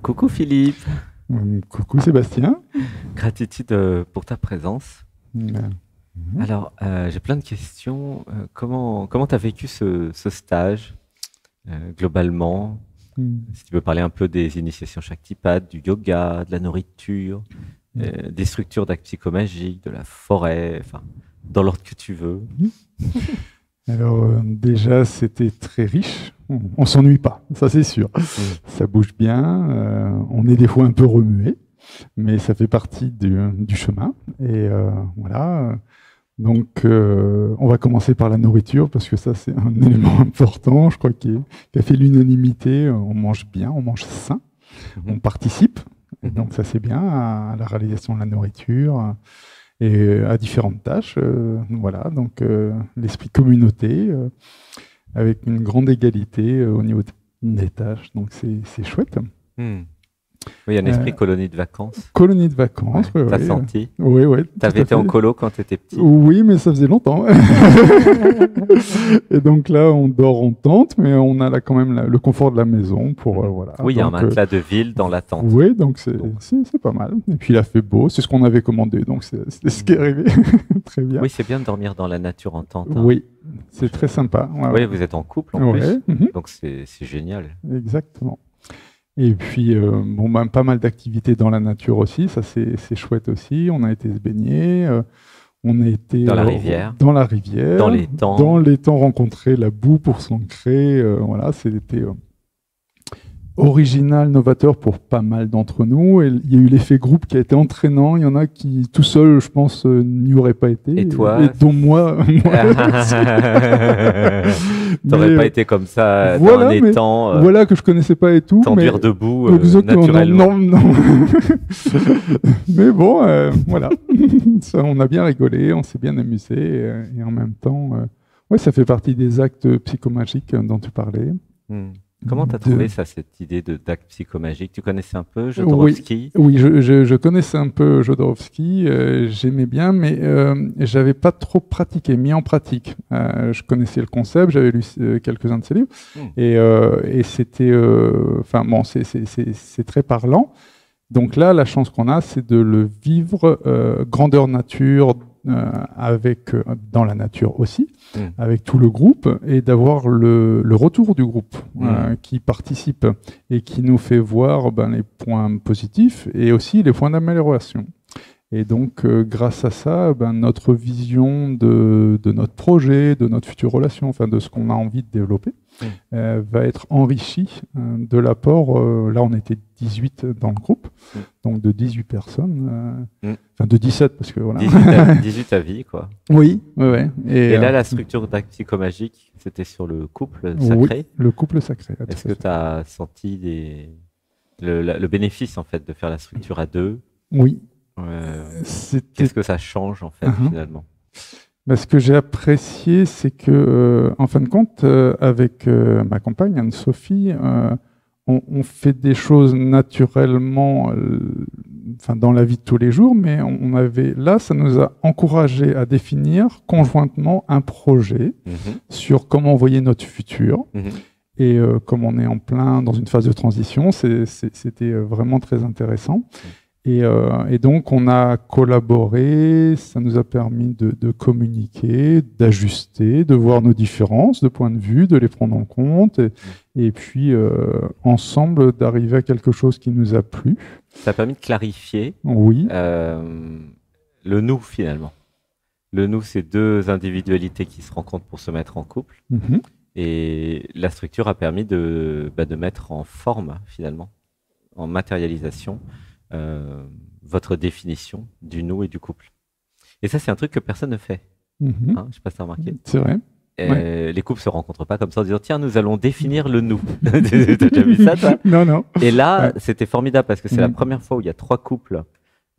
Coucou Philippe, Coucou Sébastien. gratitude pour ta présence. Mhm. Alors, j'ai plein de questions. Comment tu as vécu ce stage globalement? Si tu veux parler un peu des initiations Shaktipat, du yoga, de la nourriture, des structures d'actes psychomagiques, de la forêt, enfin, dans l'ordre que tu veux. Alors déjà, c'était très riche. On s'ennuie pas, ça c'est sûr. Ça bouge bien. On est des fois un peu remué, mais ça fait partie du chemin. Et voilà. Donc, on va commencer par la nourriture parce que ça, c'est un élément important. Je crois qui a fait l'unanimité. On mange bien, on mange sain, on participe. Et donc, ça, c'est bien à la réalisation de la nourriture et à différentes tâches. Voilà. Donc, l'esprit communauté avec une grande égalité au niveau des tâches. Donc, c'est chouette. Oui, il y a un esprit colonie de vacances. Colonie de vacances, Ouais, oui. t'as senti? Oui, oui. T'avais été en colo quand t'étais petit? Oui, mais ça faisait longtemps. Et donc là, on dort en tente, mais on a là quand même le confort de la maison pour voilà. Oui, il y a un Donc, matelas de ville dans la tente. oui, donc c'est pas mal. Et puis il a fait beau, c'est ce qu'on avait commandé, donc c'est ce qui est arrivé. Très bien. Oui, c'est bien de dormir dans la nature en tente, hein. Oui, c'est très sympa. Ouais, Oui, ouais. vous êtes en couple en Ouais, plus, donc c'est génial. exactement. Et puis, bon, ben, pas mal d'activités dans la nature aussi, ça c'est chouette aussi. On a été se baigner, on a été Dans la rivière. dans la rivière, Dans l'étang. dans l'étang rencontrer la boue pour s'ancrer. Voilà, c'était original, novateur pour pas mal d'entre nous. Et il y a eu l'effet groupe qui a été entraînant. Il y en a qui, tout seul, je pense, n'y auraient pas été. Et toi? Et dont moi. T'aurais pas été comme ça voilà, dans un étang, voilà que je connaissais pas et tout. t'enduire debout Exactement, naturellement. non. Mais bon, voilà. Ça, on a bien rigolé, on s'est bien amusé. Et en même temps, ouais, ça fait partie des actes psychomagiques dont tu parlais. Comment tu as trouvé ça, cette idée d'acte psychomagique? Tu connaissais un peu Jodorowsky? Oui, je connaissais un peu Jodorowsky, j'aimais bien, mais j'avais pas trop pratiqué, mis en pratique. Je connaissais le concept, j'avais lu quelques-uns de ses livres, et c'était, enfin bon, c'est très parlant. Donc là, la chance qu'on a, c'est de le vivre grandeur nature, dans la nature aussi, avec tout le groupe, et d'avoir le retour du groupe qui participe et qui nous fait voir les points positifs et aussi les points d'amélioration. Et donc, grâce à ça, notre vision de notre projet, de notre future relation, enfin de ce qu'on a envie de développer, va être enrichie de l'apport. Là, on était 18 dans le groupe, donc de 18 personnes, enfin de 17 parce que voilà. 18 avis, quoi. Oui, ouais. Et là, la structure d'acte psychomagique, c'était sur le couple sacré. Oui, le couple sacré. Est-ce que tu as senti le bénéfice, en fait, de faire la structure à deux? Oui. Qu'est-ce que ça change, en fait, finalement? Ce que j'ai apprécié, c'est que, en fin de compte, avec ma compagne, Anne-Sophie, on fait des choses naturellement dans la vie de tous les jours, mais là, ça nous a encouragé à définir conjointement un projet sur comment envoyer notre futur. Et comme on est en plein dans une phase de transition, c'était vraiment très intéressant. Et donc, on a collaboré, ça nous a permis de communiquer, d'ajuster, de voir nos différences de point de vue, de les prendre en compte, et puis, ensemble, d'arriver à quelque chose qui nous a plu. Ça a permis de clarifier le nous, finalement. Le nous, c'est deux individualités qui se rencontrent pour se mettre en couple. Et la structure a permis de mettre en forme, finalement, en matérialisation, votre définition du nous et du couple. Et ça, c'est un truc que personne ne fait. Je ne sais pas si tu as remarqué. C'est vrai. Les couples se rencontrent pas comme ça en disant tiens, nous allons définir le nous. T'as déjà vu ça, toi? Non. Et là, c'était formidable parce que c'est la première fois où il y a 3 couples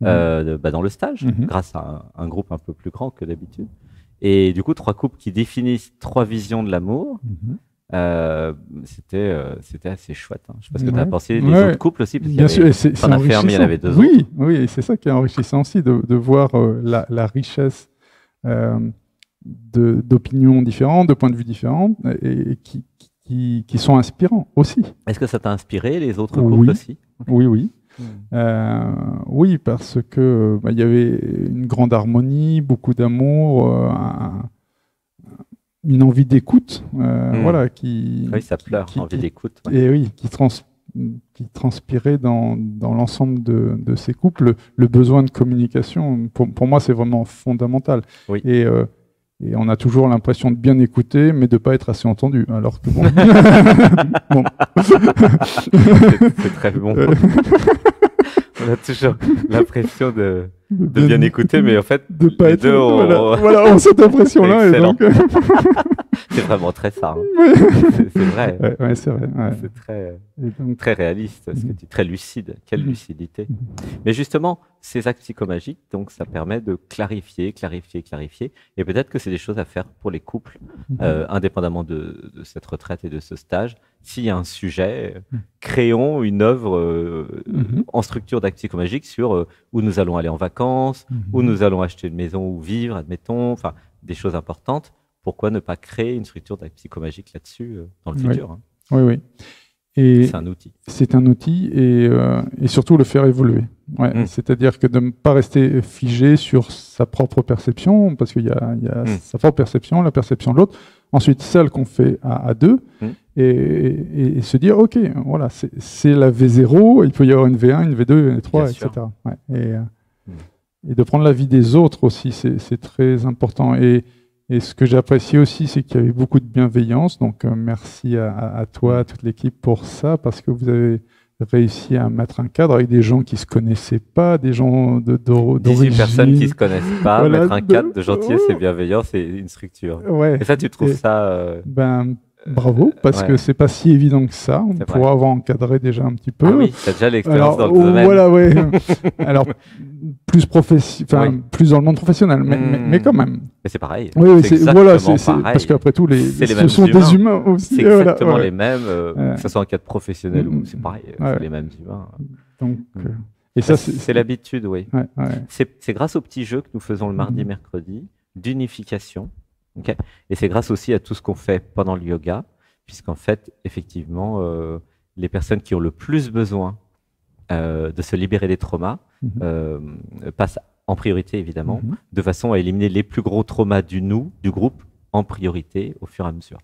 dans le stage, grâce à un groupe un peu plus grand que d'habitude. Et du coup, 3 couples qui définissent 3 visions de l'amour. C'était assez chouette. Je sais pas ce que tu as pensé des autres couples aussi, parce bien sûr, t'en as fait un, mais il y en avait 2 autres. Oui, et c'est ça qui est enrichissant aussi, de voir la richesse d'opinions différentes, de points de vue différents, et qui qui sont inspirants aussi. Est-ce que ça t'a inspiré, les autres couples aussi? Oui, oui. Oui, parce que il y avait une grande harmonie, beaucoup d'amour, une envie d'écoute, voilà, oui, ça pleure, envie d'écoute. Ouais. Et oui, qui transpirait dans l'ensemble de ces couples, le besoin de communication. Pour moi, c'est vraiment fondamental. Oui. Et on a toujours l'impression de bien écouter, mais de ne pas être assez entendu. Alors que bon. Bon. C'est très bon. On a toujours l'impression de bien écouter, mais en fait, de pas être, deux, voilà, on a cette impression-là. Et donc... C'est vraiment très ça. Hein. Oui. C'est vrai. Ouais, c'est vrai. Ouais. C'est très réaliste, ce que tu dis, très lucide. Quelle lucidité. Mais justement, ces actes psychomagiques, donc, ça permet de clarifier. Et peut-être que c'est des choses à faire pour les couples, indépendamment de cette retraite et de ce stage. S'il y a un sujet, créons une œuvre en structure d'actes psychomagiques sur où nous allons aller en vacances, où nous allons acheter une maison ou vivre, admettons, enfin, des choses importantes. Pourquoi ne pas créer une structure d'actes psychomagiques là-dessus dans le futur, hein. Oui. Et c'est un outil. C'est un outil et surtout le faire évoluer. Ouais. C'est-à-dire que de ne pas rester figé sur sa propre perception, parce qu'il y a sa propre perception, la perception de l'autre, ensuite celle qu'on fait à deux, et se dire, ok, voilà, c'est la V0, il peut y avoir une V1, une V2, une V3, etc. Ouais. Et de prendre l'avis des autres aussi, c'est très important. Et ce que j'ai apprécié aussi, c'est qu'il y avait beaucoup de bienveillance. Donc, merci à toi, à toute l'équipe pour ça, parce que vous avez réussi à mettre un cadre avec des gens qui ne se connaissaient pas, des gens d'origine. 18 personnes qui ne se connaissent pas, voilà, mettre un cadre de gentillesse et bienveillance et une structure. Ouais. Et ça, tu trouves ça... Bravo, parce que c'est pas si évident que ça. On pourra avoir encadré déjà un petit peu. Ah oui, tu as déjà l'expérience dans le domaine. Voilà, ouais. Alors, plus dans le monde professionnel, mais quand même. Mais c'est pareil. Oui, c'est pareil. Parce qu'après tout, ce sont des humains aussi. C'est exactement les mêmes, que ce soit en cadre professionnel ou c'est pareil, c'est les mêmes humains. Donc, et ça, c'est l'habitude, oui. C'est grâce aux petits jeux que nous faisons le mardi, mercredi, d'unification. Okay. Et c'est grâce aussi à tout ce qu'on fait pendant le yoga, puisqu'en fait, effectivement, les personnes qui ont le plus besoin de se libérer des traumas passent en priorité, évidemment, de façon à éliminer les plus gros traumas du groupe, en priorité, au fur et à mesure.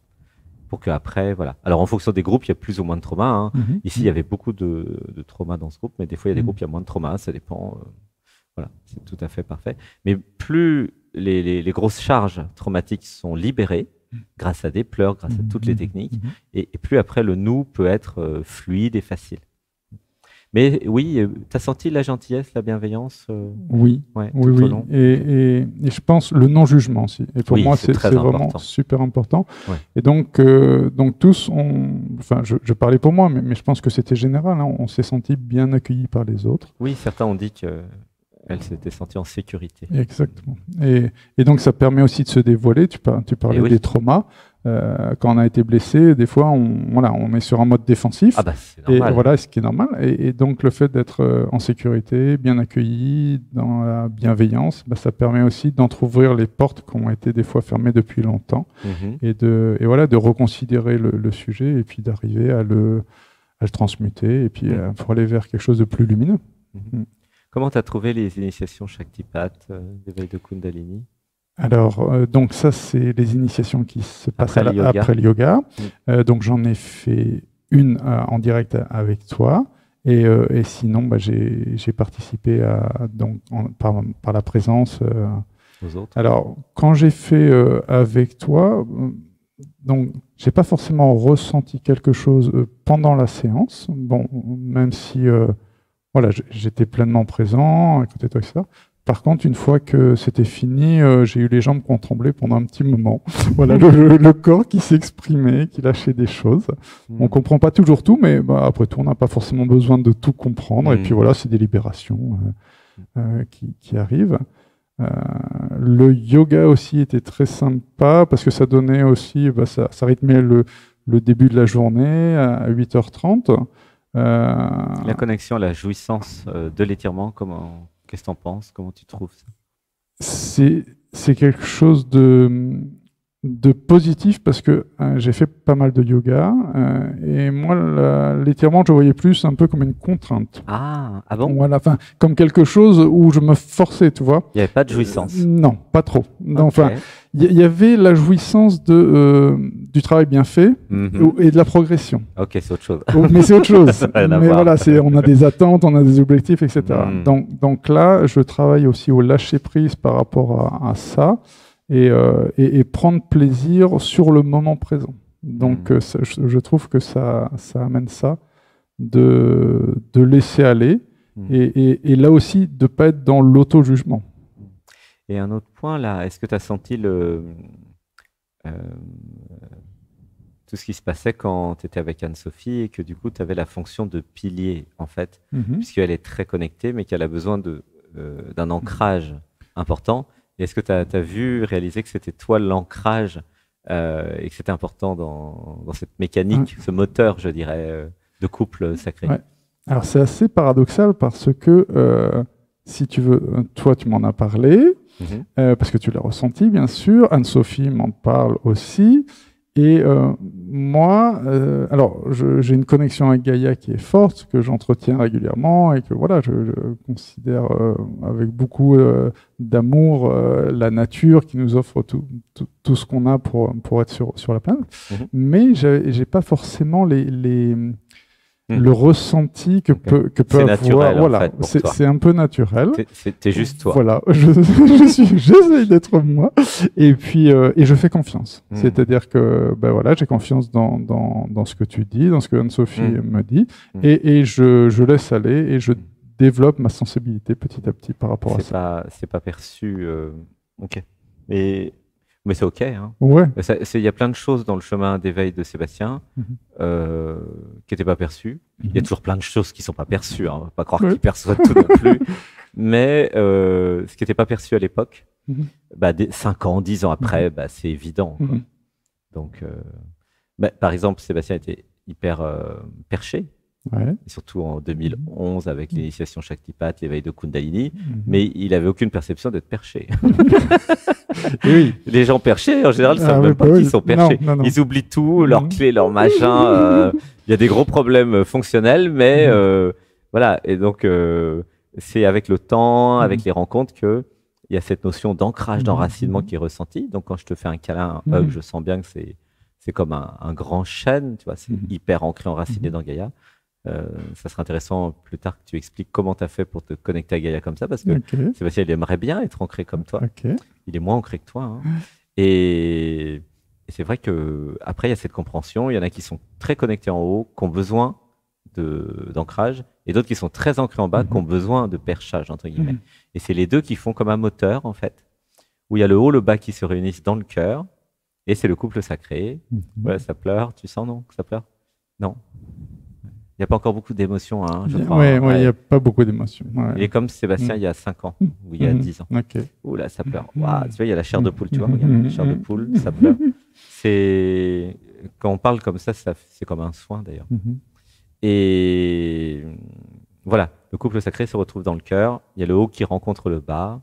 Pour qu'après, voilà. Alors, en fonction des groupes, il y a plus ou moins de traumas. Hein. Ici, il y avait beaucoup de traumas dans ce groupe, mais des fois, il y a des groupes, il y a moins de traumas, ça dépend. Voilà, c'est tout à fait parfait. Mais plus les grosses charges traumatiques sont libérées, grâce à des pleurs, grâce à toutes les techniques, et plus après, le nous peut être fluide et facile. Mais oui, tu as senti la gentillesse, la bienveillance Oui, oui. Et je pense le non-jugement aussi. Et pour moi, c'est vraiment super important. Ouais. Et donc tous, enfin, je parlais pour moi, mais je pense que c'était général. Hein, on s'est senti bien accueillis par les autres. Oui, certains ont dit qu'elle s'était sentie en sécurité. Exactement. Et donc, ça permet aussi de se dévoiler. Tu parlais des traumas. Quand on a été blessé, des fois, on est sur un mode défensif. Ah bah, c'est normal. Et voilà, ce qui est normal. Et donc, le fait d'être en sécurité, bien accueilli, dans la bienveillance, ça permet aussi d'entrouvrir les portes qui ont été des fois fermées depuis longtemps. Et de reconsidérer le sujet et puis d'arriver à le transmuter et puis pour aller vers quelque chose de plus lumineux. Comment tu as trouvé les initiations Shaktipat, d'éveil de Kundalini? Alors, donc ça, c'est les initiations qui se passent après le yoga. Donc, j'en ai fait une en direct avec toi. Et sinon, j'ai participé par la présence. Aux autres. Alors, quand j'ai fait avec toi, donc, j'ai pas forcément ressenti quelque chose pendant la séance. Bon, même si... voilà, j'étais pleinement présent à côté de toi, etc. Par contre, une fois que c'était fini, j'ai eu les jambes qui ont tremblé pendant un petit moment. Voilà, le corps qui s'exprimait, qui lâchait des choses. On comprend pas toujours tout, mais après tout, on n'a pas forcément besoin de tout comprendre. Et puis voilà, c'est des libérations qui arrivent. Le yoga aussi était très sympa parce que ça donnait aussi, ça rythmait le début de la journée à 8h30. La connexion, la jouissance de l'étirement, qu'est-ce que tu en penses? Comment tu trouves ça? C'est quelque chose de de positif parce que j'ai fait pas mal de yoga et moi l'étirement je voyais plus un peu comme une contrainte. Ah bon? Voilà, enfin comme quelque chose où je me forçais, tu vois. Il n'y avait pas de jouissance. Non, pas trop. Okay. Enfin, il y avait la jouissance du travail bien fait et de la progression. Ok, c'est autre chose. Mais c'est autre chose. Mais voilà, on a des attentes, on a des objectifs, etc. Donc là, je travaille aussi au lâcher prise par rapport à ça. Et prendre plaisir sur le moment présent. Donc je trouve que ça amène ça, de laisser aller, et là aussi de ne pas être dans l'auto-jugement. Et un autre point là, est-ce que tu as senti tout ce qui se passait quand tu étais avec Anne-Sophie et que du coup tu avais la fonction de pilier en fait, puisqu'elle est très connectée mais qu'elle a besoin d'un ancrage important. Et est-ce que tu as réalisé que c'était toi l'ancrage et que c'était important dans cette mécanique, ce moteur, je dirais, de couple sacré? Alors c'est assez paradoxal parce que, si tu veux, toi tu m'en as parlé, parce que tu l'as ressenti bien sûr, Anne-Sophie m'en parle aussi, et moi, alors j'ai une connexion avec Gaïa qui est forte, que j'entretiens régulièrement et que voilà, je considère avec beaucoup d'amour la nature qui nous offre tout ce qu'on a pour être sur la planète. Mais j'ai pas forcément le ressenti que peut avoir. Naturel, voilà, en fait, c'est un peu naturel. T'es juste toi. Voilà, j'essaye d'être moi, et puis et je fais confiance. C'est-à-dire que ben voilà, j'ai confiance dans ce que tu dis, dans ce que Anne-Sophie me dit, et je laisse aller et je développe ma sensibilité petit à petit par rapport à ça. C'est pas perçu. Ok. Mais c'est ok. Hein. Ouais. Il y a plein de choses dans le chemin d'éveil de Sébastien qui n'étaient pas perçues. Il y a toujours plein de choses qui ne sont pas perçues. Hein. On ne va pas croire qu'il perçoit tout non plus. Mais ce qui n'était pas perçu à l'époque, 5 ans, 10 ans après, c'est évident. Quoi. Donc, par exemple, Sébastien était hyper perché. Ouais. Et surtout en 2011 avec l'initiation Shaktipat, l'éveil de Kundalini, mais il n'avait aucune perception d'être perché. Oui. Les gens perchés, en général, ne savent même pas qu'ils sont perchés. Non. Ils oublient tout, leurs clés, leurs machins. Il y a des gros problèmes fonctionnels, mais voilà. Et donc, c'est avec le temps, avec les rencontres, qu'il y a cette notion d'ancrage, d'enracinement qui est ressentie. Donc, quand je te fais un câlin, un hug, je sens bien que c'est comme un grand chêne, tu vois, c'est hyper ancré, enraciné dans Gaïa. Ça serait intéressant plus tard que tu expliques comment tu as fait pour te connecter à Gaïa comme ça, parce que Sébastien, il aimerait bien être ancré comme toi. Il est moins ancré que toi. Hein. Et c'est vrai qu'après, il y a cette compréhension. Il y en a qui sont très connectés en haut, qui ont besoin d'ancrage, et d'autres qui sont très ancrés en bas, qui ont besoin de perchage, entre guillemets. Et c'est les deux qui font comme un moteur, en fait, où il y a le haut, le bas qui se réunissent dans le cœur, et c'est le couple sacré. Voilà, ça pleure. Tu sens, non, que ça pleure? Non. Il n'y a pas encore beaucoup d'émotions, hein, je crois. Oui, il n'y a pas beaucoup d'émotions. Il est comme Sébastien il y a 5 ans, ou il y a 10 ans. Ouh là, ça pleure. Wow, tu vois, il y a la chair de poule, tu vois, regarde, la chair de poule, ça pleure. Quand on parle comme ça, c'est comme un soin d'ailleurs. Et voilà, le couple sacré se retrouve dans le cœur. Il y a le haut qui rencontre le bas,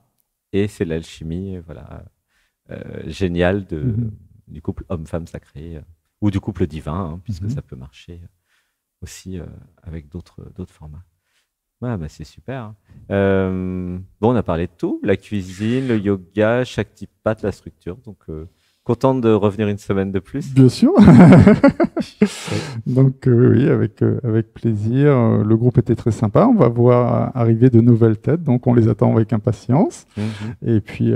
et c'est l'alchimie, voilà, géniale du couple homme-femme sacré, ou du couple divin, hein, puisque ça peut marcher aussi avec d'autres formats. Ouais, c'est super. Bon, on a parlé de tout, la cuisine, le yoga, Shaktipat, la structure. Donc, contente de revenir une semaine de plus. Bien sûr. Donc, oui, avec plaisir. Le groupe était très sympa. On va voir arriver de nouvelles têtes, donc on les attend avec impatience. Et puis,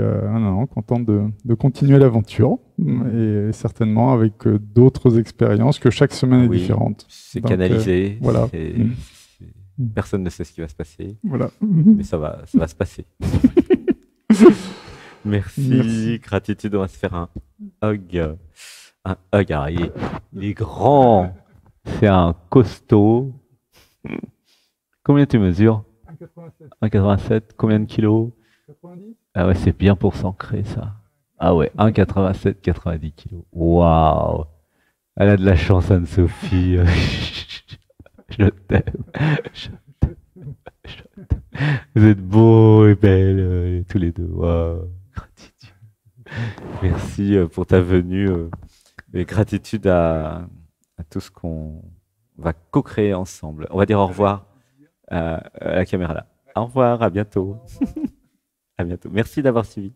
content de continuer l'aventure, et certainement avec d'autres expériences, que chaque semaine est différente. C'est canalisé. Voilà. Personne ne sait ce qui va se passer. Voilà. Mais ça va se passer. Merci, gratitude. On va se faire un hug. Un hug. Alors, il est grand. C'est un costaud. Combien tu mesures? 1,87. Combien de kilos? 90. Ah ouais, c'est bien pour s'ancrer, ça. Ah ouais, 1,87, 90 kilos. Waouh! Elle a de la chance, Anne-Sophie. Je t'aime. Vous êtes beaux et belles, tous les deux. Waouh! Gratitude. Merci pour ta venue et gratitude à tout ce qu'on va co-créer ensemble. On va dire au revoir à la caméra là. Au revoir, à bientôt. À bientôt. Merci d'avoir suivi.